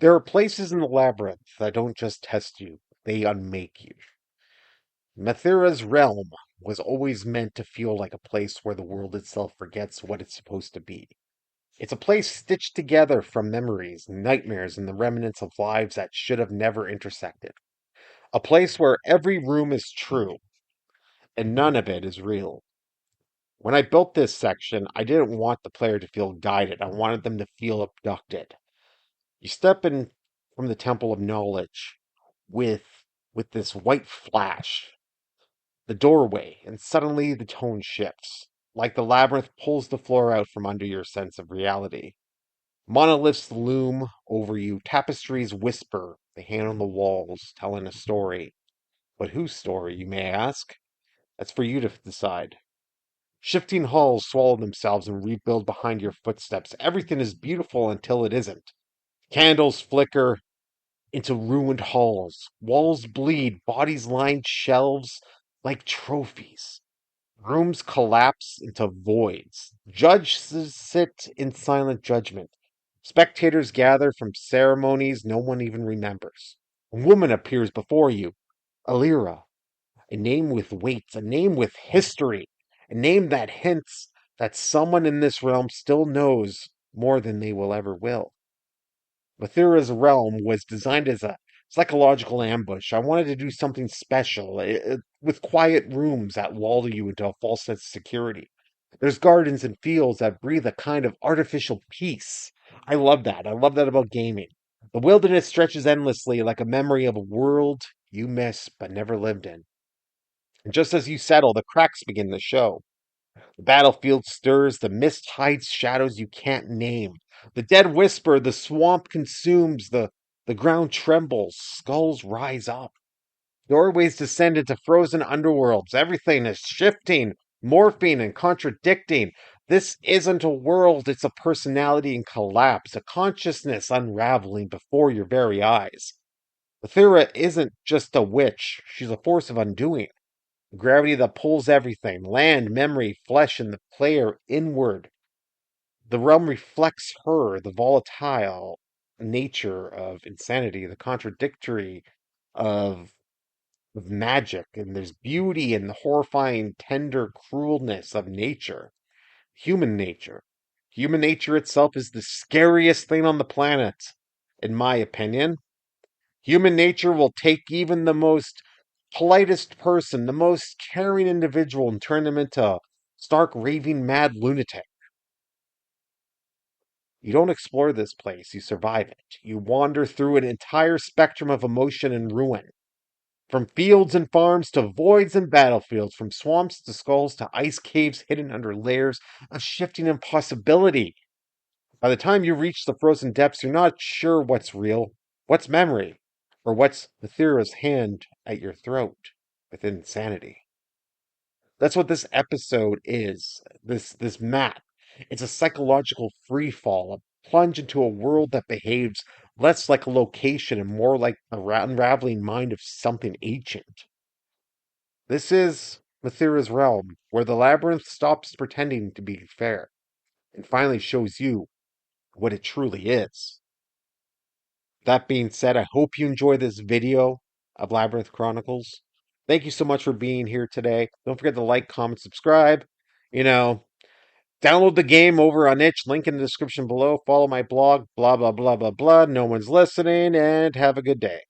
There are places in the labyrinth that don't just test you, they unmake you. Malthera's realm was always meant to feel like a place where the world itself forgets what it's supposed to be. It's a place stitched together from memories, nightmares, and the remnants of lives that should have never intersected. A place where every room is true, and none of it is real. When I built this section, I didn't want the player to feel guided. I wanted them to feel abducted. You step in from the temple of knowledge with this white flash, the doorway, and suddenly the tone shifts, like the labyrinth pulls the floor out from under your sense of reality. Monoliths loom over you, tapestries whisper, the hand on the walls telling a story. But whose story, you may ask? That's for you to decide. Shifting halls swallow themselves and rebuild behind your footsteps. Everything is beautiful until it isn't. Candles flicker into ruined halls. Walls bleed, bodies line shelves like trophies. Rooms collapse into voids. Judges sit in silent judgment. Spectators gather from ceremonies no one even remembers. A woman appears before you, Alira, a name with weight, a name with history, a name that hints that someone in this realm still knows more than they will ever will. Mathura's realm was designed as a psychological ambush. I wanted to do something special with quiet rooms that lull you into a false sense of security. There's gardens and fields that breathe a kind of artificial peace. I love that. I love that about gaming. The wilderness stretches endlessly like a memory of a world you miss but never lived in. And just as you settle, the cracks begin to show. The battlefield stirs, the mist hides shadows you can't name. The dead whisper, the swamp consumes, the ground trembles, skulls rise up. Doorways descend into frozen underworlds. Everything is shifting, morphing, and contradicting. This isn't a world, it's a personality in collapse, a consciousness unraveling before your very eyes. Athera isn't just a witch, she's a force of undoing. Gravity that pulls everything land, memory, flesh, and the player inward. The realm reflects her, the volatile nature of insanity, the contradictory of, of magic, and there's beauty in the horrifying, tender cruelness of nature, human nature. Human nature itself is the scariest thing on the planet, in my opinion. Human nature will take even the most politest person, the most caring individual, and turn them into stark, raving, mad lunatic. You don't explore this place, you survive it. You wander through an entire spectrum of emotion and ruin. From fields and farms to voids and battlefields, from swamps to skulls to ice caves hidden under layers of shifting impossibility. By the time you reach the frozen depths, you're not sure what's real, what's memory, or what's Mathera's hand at your throat with insanity. That's what this episode is. This map. It's a psychological free fall, a plunge into a world that behaves less like a location and more like the unraveling mind of something ancient. This is Mathera's realm, where the labyrinth stops pretending to be fair and finally shows you what it truly is. That being said, I hope you enjoy this video of Labyrinth Chronicles. Thank you so much for being here today. Don't forget to like, comment, subscribe. You know, download the game over on itch, link in the description below. Follow my blog, blah, blah, blah, blah, blah. No one's listening, and have a good day.